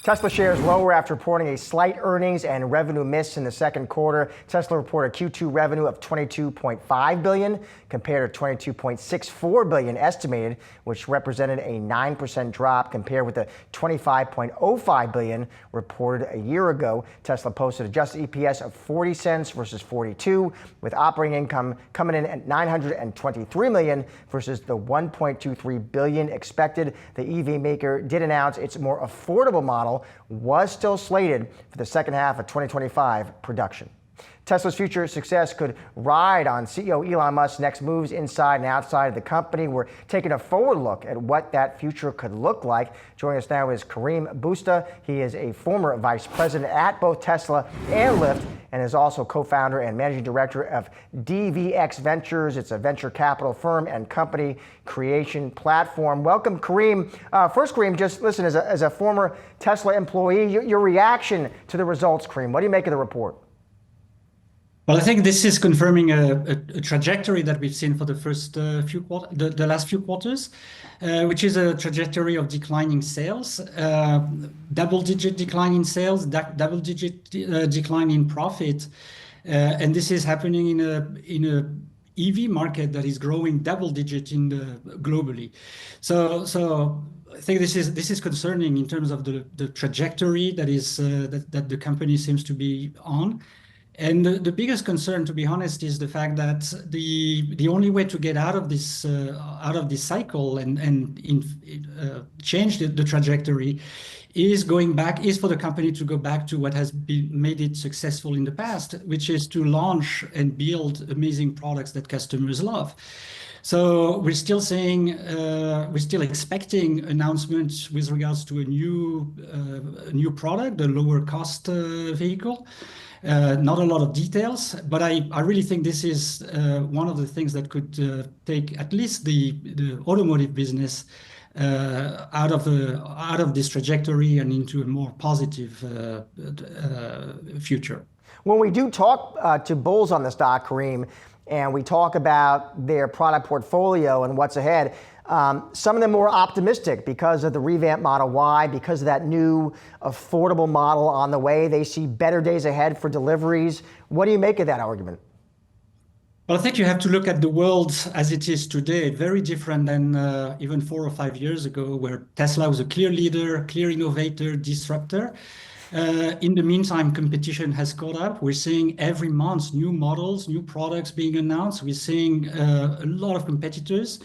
Tesla shares lower after reporting a slight earnings and revenue miss in the second quarter. Tesla reported Q2 revenue of $22.5 billion compared to $22.64 billion estimated, which represented a 9% drop compared with the $25.05 billion reported a year ago. Tesla posted adjusted EPS of 40 cents versus 42, with operating income coming in at $923 million versus the $1.23 billion expected. The EV maker did announce its more affordable model was still slated for the second half of 2025 production. Tesla's future success could ride on CEO Elon Musk's next moves inside and outside of the company. We're taking a forward look at what that future could look like. Joining us now is Karim Bousta. He is a former vice president at both Tesla and LYFT, and is also co-founder and managing director of DVX Ventures. It's a venture capital firm and company creation platform. Welcome, Karim. First, Karim, just listen, as a former Tesla employee, your reaction to the results, Karim. What do you make of the report? Well, I think this is confirming a trajectory that we've seen for the first the last few quarters, which is a trajectory of declining sales, double-digit decline in sales, double-digit decline in profit, and this is happening in a EV market that is growing double-digit globally. So I think this is concerning in terms of the trajectory that the company seems to be on. And the biggest concern, to be honest, is the fact that the only way to get out of this cycle and change the trajectory is for the company to go back to what has made it successful in the past, which is to launch and build amazing products that customers love. So we're still expecting announcements with regards to a new product, a lower cost vehicle. Not a lot of details, but I really think this is one of the things that could take at least the automotive business out of this trajectory and into a more positive future. When we do talk to bulls on the stock, Karim, and we talk about their product portfolio and what's ahead, some of them more optimistic because of the revamped Model Y, because of that new affordable model on the way. They see better days ahead for deliveries. What do you make of that argument? Well, I think you have to look at the world as it is today, very different than even 4 or 5 years ago, where Tesla was a clear leader, clear innovator, disruptor. In the meantime, competition has caught up. We're seeing every month new models, new products being announced. We're seeing a lot of competitors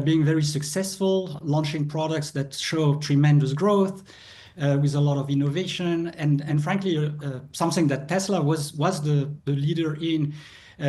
being very successful, launching products that show tremendous growth with a lot of innovation. And frankly, something that Tesla was the leader in,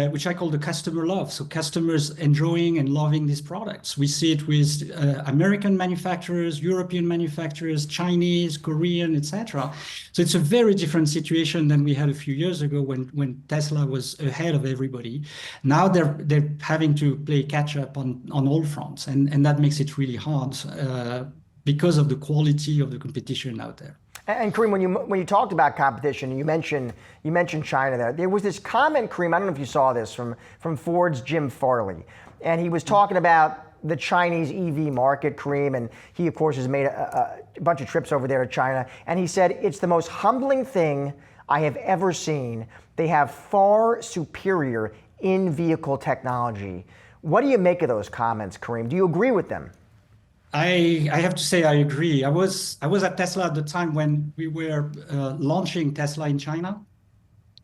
which I call the customer love. So customers enjoying and loving these products. We see it with American manufacturers, European manufacturers, Chinese, Korean, etc. So it's a very different situation than we had a few years ago when Tesla was ahead of everybody. Now they're having to play catch up on all fronts, and that makes it really hard because of the quality of the competition out there. And Karim, when you talked about competition, you mentioned China there. There was this comment, Karim, I don't know if you saw this, from Ford's Jim Farley, and he was talking about the Chinese EV market, Karim, and he, of course, has made a bunch of trips over there to China, and he said, it's the most humbling thing I have ever seen. They have far superior in-vehicle technology. What do you make of those comments, Karim? Do you agree with them? I have to say I agree. I was at Tesla at the time when we were launching Tesla in China.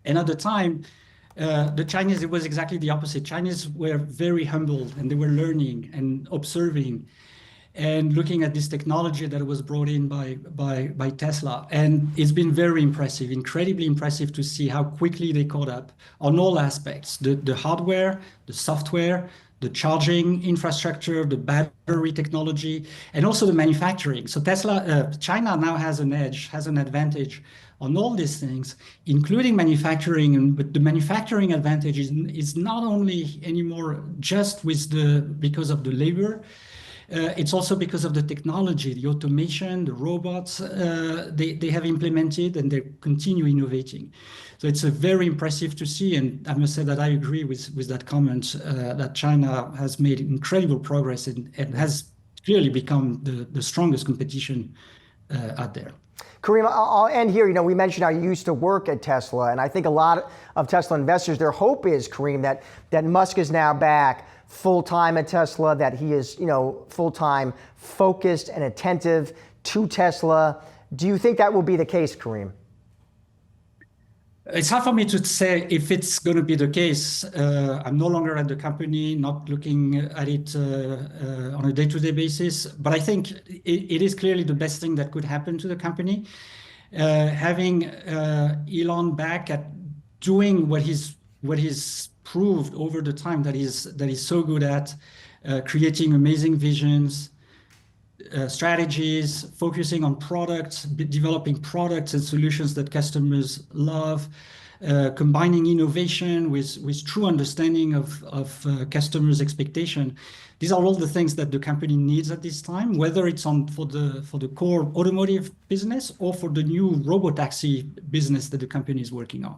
And at the time, the Chinese, it was exactly the opposite. Chinese were very humbled, and they were learning and observing and looking at this technology that was brought in by Tesla. And it's been very impressive, incredibly impressive to see how quickly they caught up on all aspects, the hardware, the software, the charging infrastructure, the battery technology, and also the manufacturing. So China now has an edge, has an advantage on all these things, including manufacturing. But the manufacturing advantage is not only anymore just because of the labor, it's also because of the technology, the automation, the robots they have implemented, and they continue innovating. So it's very impressive to see, and I must say that I agree with that comment that China has made incredible progress and has clearly become the strongest competition out there. Karim, I'll end here. We mentioned how you used to work at Tesla, and I think a lot of Tesla investors, their hope is, Karim, that Musk is now back full-time at Tesla, that he is, full-time focused and attentive to Tesla. Do you think that will be the case, Karim? It's hard for me to say if it's going to be the case. I'm no longer at the company, not looking at it on a day-to-day basis. But I think it is clearly the best thing that could happen to the company. Having Elon back at doing what he's proved over the time that he's so good at, creating amazing visions, strategies, focusing on products, developing products and solutions that customers love, combining innovation with true understanding of customers' expectation. These are all the things that the company needs at this time, whether it's for the core automotive business or for the new robotaxi business that the company is working on.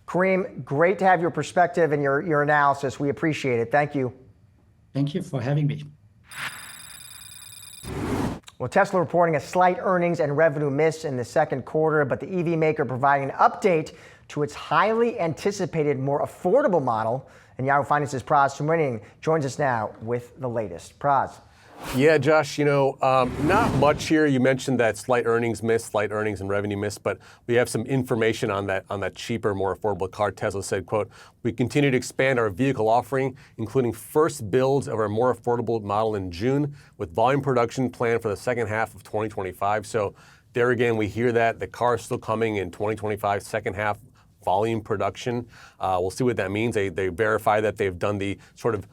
Karim, great to have your perspective and your analysis. We appreciate it. Thank you. Thank you for having me. Well, Tesla reporting a slight earnings and revenue miss in the second quarter, but the EV maker providing an update to its highly anticipated, more affordable model. And Yahoo Finance's Praz Subramanian joins us now with the latest. Praz. Yeah, Josh, not much here. You mentioned that slight earnings and revenue miss, but we have some information on that cheaper, more affordable car. Tesla said, quote, "We continue to expand our vehicle offering, including first builds of our more affordable model in June, with volume production planned for the second half of 2025. So there again, we hear that the car is still coming in 2025, second half volume production. We'll see what that means. They verify that they've done the sort of,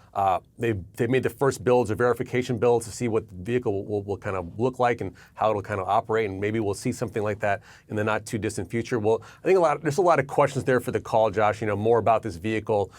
they've made the first builds or verification builds to see what the vehicle will kind of look like and how it'll kind of operate. And maybe we'll see something like that in the not too distant future. Well, I think there's a lot of questions there for the call, Josh, more about this vehicle,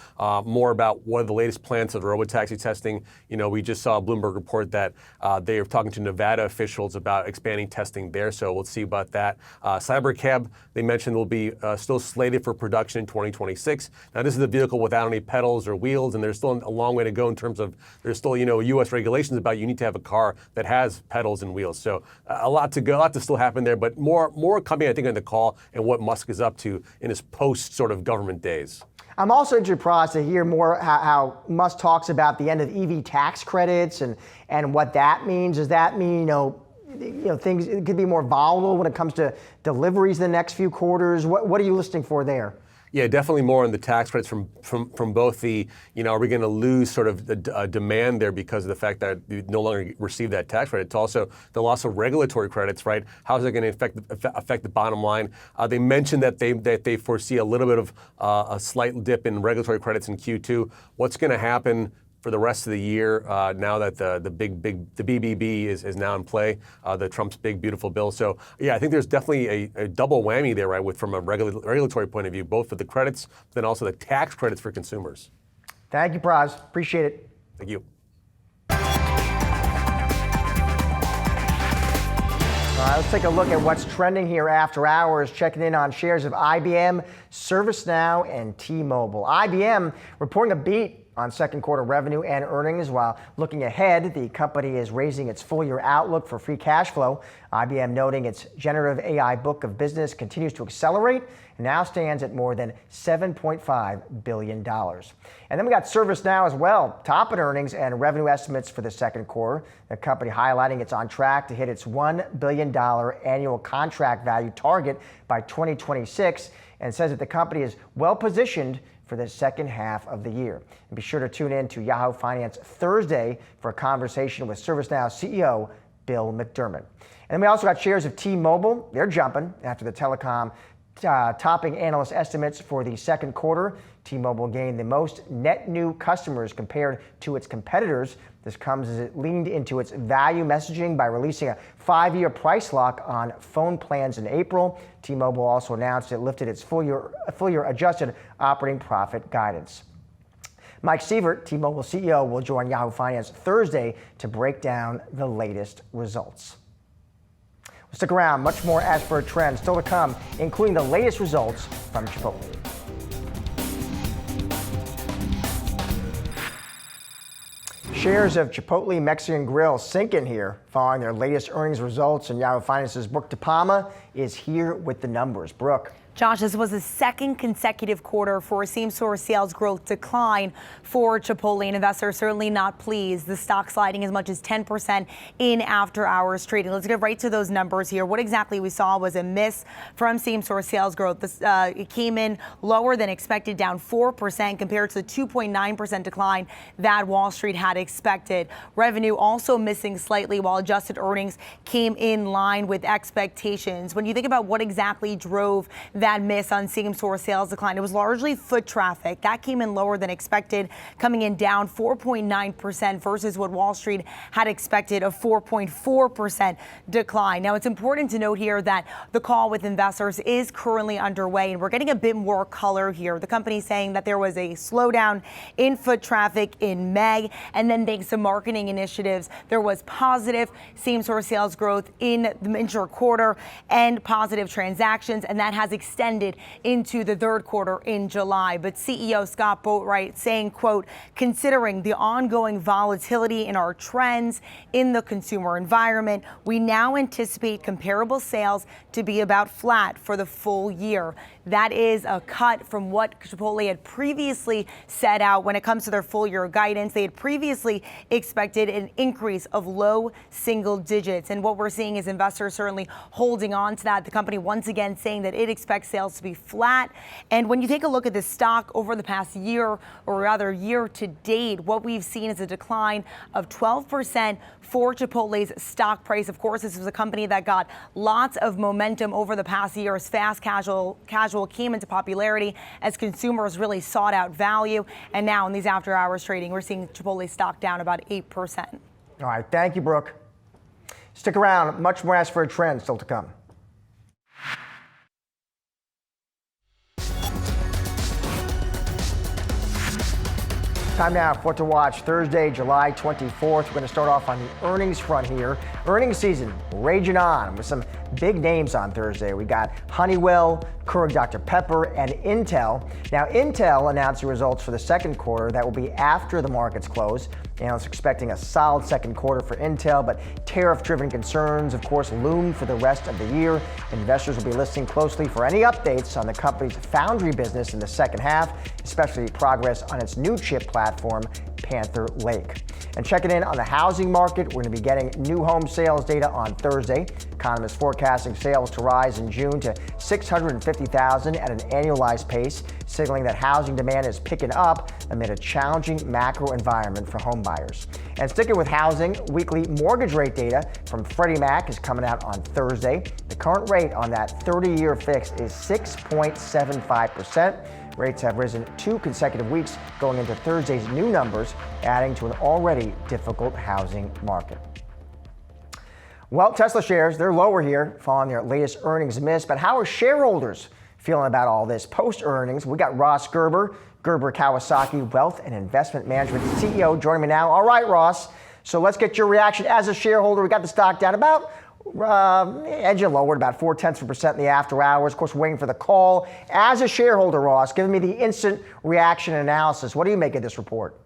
more about what are the latest plans of the robotaxi testing. We just saw a Bloomberg report that they are talking to Nevada officials about expanding testing there. So we'll see about that. Cybercab, they mentioned, will be still slated for production in 2026. Now, this is a vehicle without any pedals or wheels, and there's still a long way to go in terms of there's still U.S. regulations about you need to have a car that has pedals and wheels. So a lot to go, a lot to still happen there, but more coming, I think, on the call and what Musk is up to in his post sort of government days. I'm also interested to hear more how Musk talks about the end of EV tax credits and what that means. Does that mean things could be more volatile when it comes to deliveries in the next few quarters? What are you listening for there? Yeah, definitely more on the tax credits from both the, are we going to lose sort of the demand there because of the fact that you no longer receive that tax credit? It's also the loss of regulatory credits, right? How is that going to affect the bottom line? They mentioned that they foresee a little bit of a slight dip in regulatory credits in Q2. What's going to happen for the rest of the year, now that the BBB is now in play, the Trump's big beautiful bill. So yeah, I think there's definitely a double whammy there, right? From a regulatory point of view, both for the credits, but then also the tax credits for consumers. Thank you, Praz. Appreciate it. Thank you. All right, let's take a look at what's trending here after hours, checking in on shares of IBM, ServiceNow, and T-Mobile. IBM reporting a beat on second quarter revenue and earnings, while looking ahead, the company is raising its full-year outlook for free cash flow. IBM noting its generative AI book of business continues to accelerate and now stands at more than $7.5 billion. And then we got ServiceNow as well, topping earnings and revenue estimates for the second quarter. The company highlighting it's on track to hit its $1 billion annual contract value target by 2026, and says that the company is well positioned for the second half of the year. And be sure to tune in to Yahoo Finance Thursday for a conversation with ServiceNow CEO Bill McDermott. And then we also got shares of T-Mobile. They're jumping after the telecom topping analyst estimates for the second quarter. T-Mobile gained the most net new customers compared to its competitors. This comes as it leaned into its value messaging by releasing a 5-year price lock on phone plans in April. T-Mobile also announced it lifted its full year adjusted operating profit guidance. Mike Sievert, T-Mobile CEO, will join Yahoo Finance Thursday to break down the latest results. Stick around, much more as for trends still to come, including the latest results from Chipotle. Shares of Chipotle Mexican Grill sinking here following their latest earnings results, and Yahoo Finance's Brooke DePalma is here with the numbers. Brooke. Josh, this was the second consecutive quarter for a same-store sales growth decline for Chipotle, and investors certainly not pleased. The stock sliding as much as 10% in after-hours trading. Let's get right to those numbers here. What exactly we saw was a miss from same-store sales growth. It came in lower than expected, down 4% compared to the 2.9% decline that Wall Street had expected. Revenue also missing slightly, while adjusted earnings came in line with expectations. When you think about what exactly drove that miss on same-store sales decline, it was largely foot traffic. That came in lower than expected, coming in down 4.9% versus what Wall Street had expected, a 4.4% decline. Now, it's important to note here that the call with investors is currently underway, and we're getting a bit more color here. The company saying that there was a slowdown in foot traffic in May, and then thanks to marketing initiatives, there was positive same-store sales growth in the inter-quarter and positive transactions, and that has extended into the third quarter in July. But CEO Scott Boatwright saying, quote, considering the ongoing volatility in our trends in the consumer environment, we now anticipate comparable sales to be about flat for the full year. That is a cut from what Chipotle had previously set out when it comes to their full year guidance. They had previously expected an increase of low single digits. And what we're seeing is investors certainly holding on to that. The company once again saying that it expects sales to be flat. And when you take a look at the stock over the past year, or rather year to date, what we've seen is a decline of 12% for Chipotle's stock price. Of course, this was a company that got lots of momentum over the past year as fast casual came into popularity as consumers really sought out value. And now in these after hours trading, we're seeing Chipotle stock down about 8%. All right, thank you, Brooke. Stick around, much more Ask for a Trend still to come. Time now for What to Watch, Thursday, July 24th. We're going to start off on the earnings front here. Earnings season raging on with some big names on Thursday. We got Honeywell, Keurig Dr. Pepper, and Intel. Now, Intel announced the results for the second quarter. That will be after the markets close. Analysts expecting a solid second quarter for Intel, but tariff-driven concerns, of course, loom for the rest of the year. Investors will be listening closely for any updates on the company's foundry business in the second half, especially progress on its new chip platform, Panther Lake. And checking in on the housing market, we're going to be getting new home sales data on Thursday. Economists forecasting sales to rise in June to 650,000 at an annualized pace, signaling that housing demand is picking up amid a challenging macro environment for home buyers. And sticking with housing, weekly mortgage rate data from Freddie Mac is coming out on Thursday. The current rate on that 30-year fix is 6.75%. Rates have risen 2 consecutive weeks going into Thursday's new numbers, adding to an already difficult housing market. Well, Tesla shares, they're lower here following their latest earnings miss, but how are shareholders feeling about all this? Post-earnings, we got Ross Gerber, Kawasaki Wealth and Investment Management CEO, joining me now. All right, Ross, so let's get your reaction as a shareholder. We got the stock down about edging lowered about 0.4% in the after hours. Of course, waiting for the call. As a shareholder, Ross, giving me the instant reaction and analysis. What do you make of this report?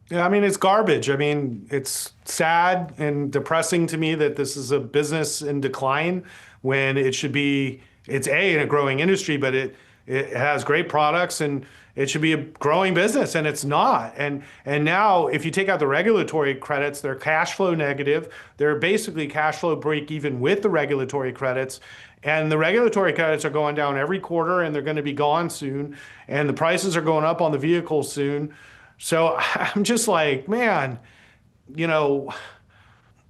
Yeah, I mean, it's garbage. I mean, it's sad and depressing to me that this is a business in decline when it should be, it's in a growing industry, but it has great products and it should be a growing business, and it's not. And now, if you take out the regulatory credits, they're cash flow negative. They're basically cash flow break even with the regulatory credits. And the regulatory credits are going down every quarter, and they're going to be gone soon. And the prices are going up on the vehicles soon. So I'm just like, man, you know,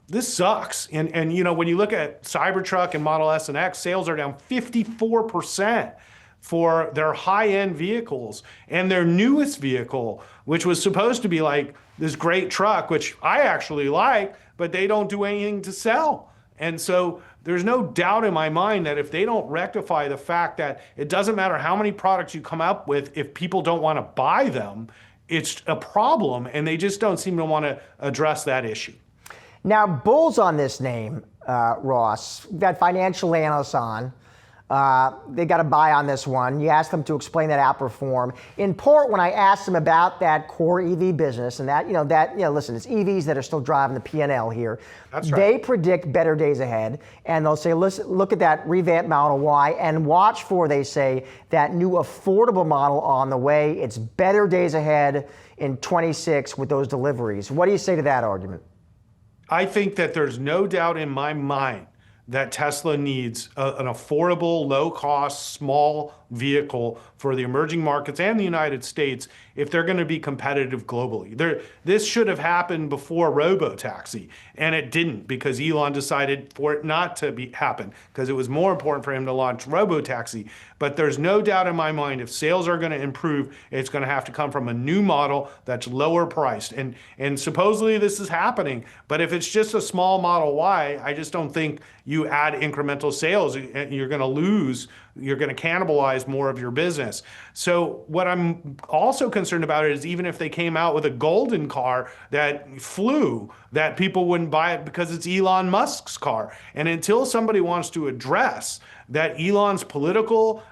this sucks. And you know, when you look at Cybertruck and Model S and X, sales are down 54%. For their high-end vehicles, and their newest vehicle, which was supposed to be like this great truck, which I actually like, but they don't do anything to sell. And so there's no doubt in my mind that if they don't rectify the fact that it doesn't matter how many products you come up with, if people don't want to buy them, it's a problem, and they just don't seem to want to address that issue. Now, bulls on this name, Ross, we've got financial analysts on. They got a buy on this one. You asked them to explain that outperform. In part, when I asked them about that core EV business and that, listen, it's EVs that are still driving the P&L here. That's right. They predict better days ahead, and they'll say, listen, look at that revamped Model Y and watch for, they say, that new affordable model on the way. It's better days ahead in 26 with those deliveries. What do you say to that argument? I think that there's no doubt in my mind that Tesla needs an affordable, low-cost, small vehicle for the emerging markets and the United States if they're going to be competitive globally. This should have happened before robo-taxi, and it didn't because Elon decided for it not to happen because it was more important for him to launch robo-taxi. But there's no doubt in my mind if sales are going to improve, it's going to have to come from a new model that's lower priced. And supposedly this is happening, but if it's just a small Model Y, I just don't think you add incremental sales. You're going to lose, you're going to cannibalize more of your business. So what I'm also concerned about is even if they came out with a golden car that flew, that people wouldn't buy it because it's Elon Musk's car. And until somebody wants to address that Elon's political,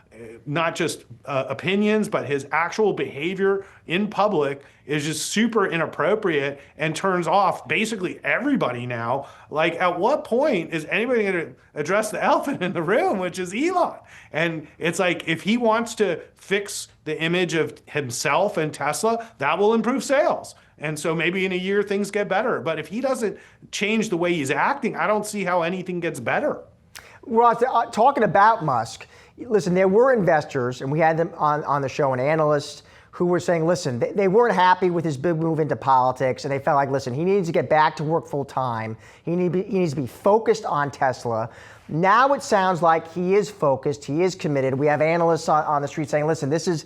not just opinions, but his actual behavior in public is just super inappropriate and turns off basically everybody now. Like, at what point is anybody going to address the elephant in the room, which is Elon? And it's like, if he wants to fix the image of himself and Tesla, that will improve sales. And so maybe in a year things get better. But if he doesn't change the way he's acting, I don't see how anything gets better. Ross, talking about Musk, listen, there were investors, and we had them on the show, and analysts who were saying, listen, they weren't happy with his big move into politics, and they felt like, listen, he needs to get back to work full time. He needs to be focused on Tesla. Now it sounds like he is focused, he is committed. We have analysts on the street saying, listen, this is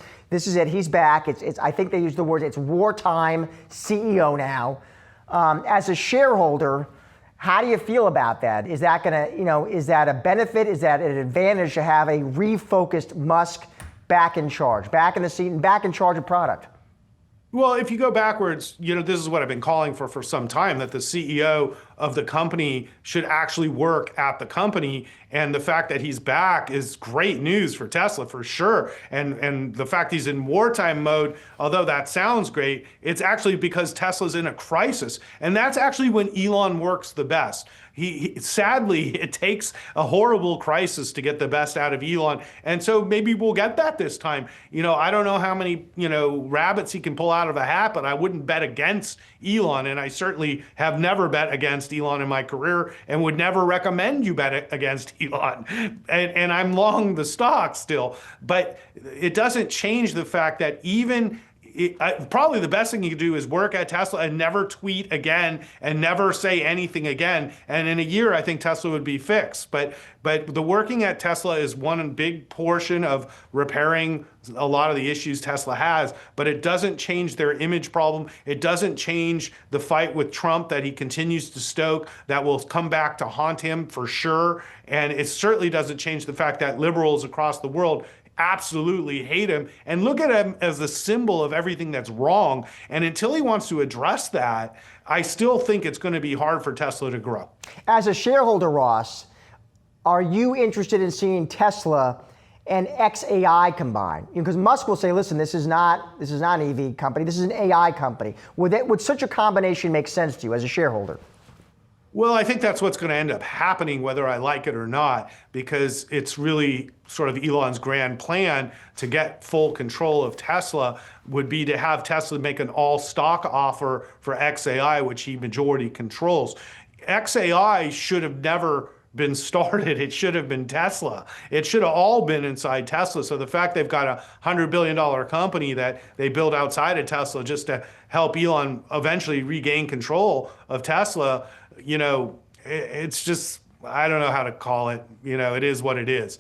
it, he's back. It's I think they use the word, it's wartime CEO now. As a shareholder, how do you feel about that? Is that is that a benefit? Is that an advantage to have a refocused Musk back in charge, back in the seat and back in charge of product? Well, if you go backwards, this is what I've been calling for some time, that the CEO of the company should actually work at the company. And the fact that he's back is great news for Tesla, for sure. And the fact he's in wartime mode, although that sounds great, it's actually because Tesla's in a crisis. And that's actually when Elon works the best. Sadly, it takes a horrible crisis to get the best out of Elon. And so maybe we'll get that this time. I don't know how many, rabbits he can pull out of a hat, but I wouldn't bet against Elon. And I certainly have never bet against Elon in my career and would never recommend you bet against Elon. And I'm long the stock still. But it doesn't change the fact that even probably the best thing you can do is work at Tesla and never tweet again and never say anything again. And in a year, I think Tesla would be fixed. But the working at Tesla is one big portion of repairing a lot of the issues Tesla has, but it doesn't change their image problem. It doesn't change the fight with Trump that he continues to stoke that will come back to haunt him for sure. And it certainly doesn't change the fact that liberals across the world absolutely hate him and look at him as the symbol of everything that's wrong. And until he wants to address that, I still think it's going to be hard for Tesla to grow. As a shareholder, Ross, are you interested in seeing Tesla and xAI combined? Because Musk will say, listen, this is not an EV company, this is an AI company. Would such a combination make sense to you as a shareholder? Well, I think that's what's going to end up happening, whether I like it or not, because it's really sort of Elon's grand plan to get full control of Tesla would be to have Tesla make an all-stock offer for xAI, which he majority controls. xAI should have never been started. It should have been Tesla. It should have all been inside Tesla. So the fact they've got a $100 billion company that they build outside of Tesla just to help Elon eventually regain control of Tesla, it's just, I don't know how to call it. It is what it is.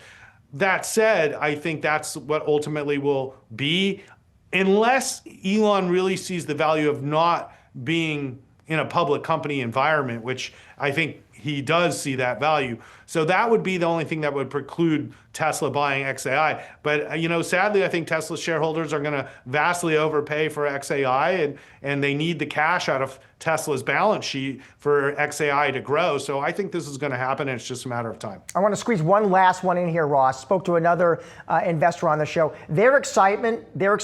That said, I think that's what ultimately will be, unless Elon really sees the value of not being in a public company environment, which I think he does see that value. So that would be the only thing that would preclude Tesla buying XAI. But sadly, I think Tesla shareholders are going to vastly overpay for XAI, and they need the cash out of Tesla's balance sheet for XAI to grow. So I think this is going to happen, and it's just a matter of time. I want to squeeze one last one in here, Ross. Spoke to another investor on the show. Their excitement, their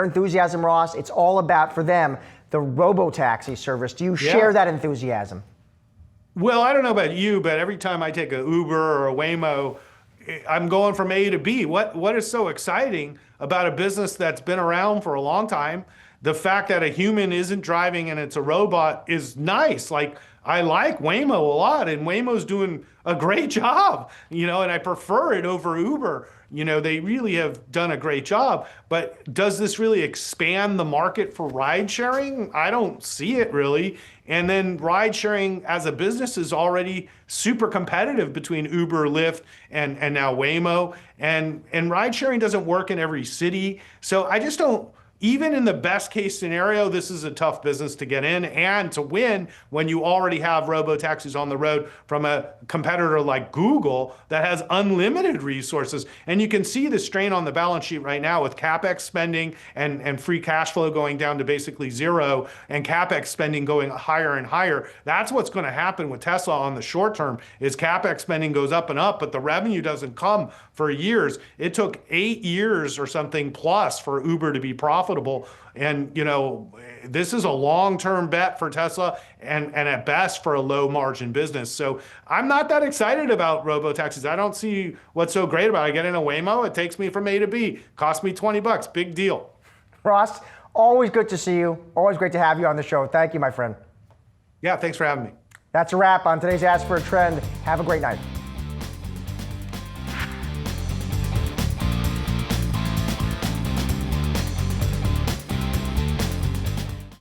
enthusiasm, Ross, it's all about, for them, the robo-taxi service. Do you share that enthusiasm? Well, I don't know about you, but every time I take a Uber or a Waymo, I'm going from A to B. What is so exciting about a business that's been around for a long time? The fact that a human isn't driving and it's a robot is nice. Like, I like Waymo a lot, and Waymo's doing a great job, and I prefer it over Uber. They really have done a great job, but does this really expand the market for ride sharing? I don't see it really. And then ride sharing as a business is already super competitive between Uber, Lyft, and now Waymo. And ride sharing doesn't work in every city. So I just don't, even in the best case scenario, this is a tough business to get in and to win when you already have robo-taxis on the road from a competitor like Google that has unlimited resources. And you can see the strain on the balance sheet right now with CapEx spending and free cash flow going down to basically zero, and CapEx spending going higher and higher. That's what's going to happen with Tesla on the short term, is CapEx spending goes up and up, but the revenue doesn't come for years. It took 8 years or something plus for Uber to be profitable. And, this is a long-term bet for Tesla and at best for a low margin business. So I'm not that excited about robo-taxis. I don't see what's so great about it. I get in a Waymo, it takes me from A to B, cost me $20, big deal. Ross, always good to see you. Always great to have you on the show. Thank you, my friend. Yeah, thanks for having me. That's a wrap on today's Ask for a Trend. Have a great night.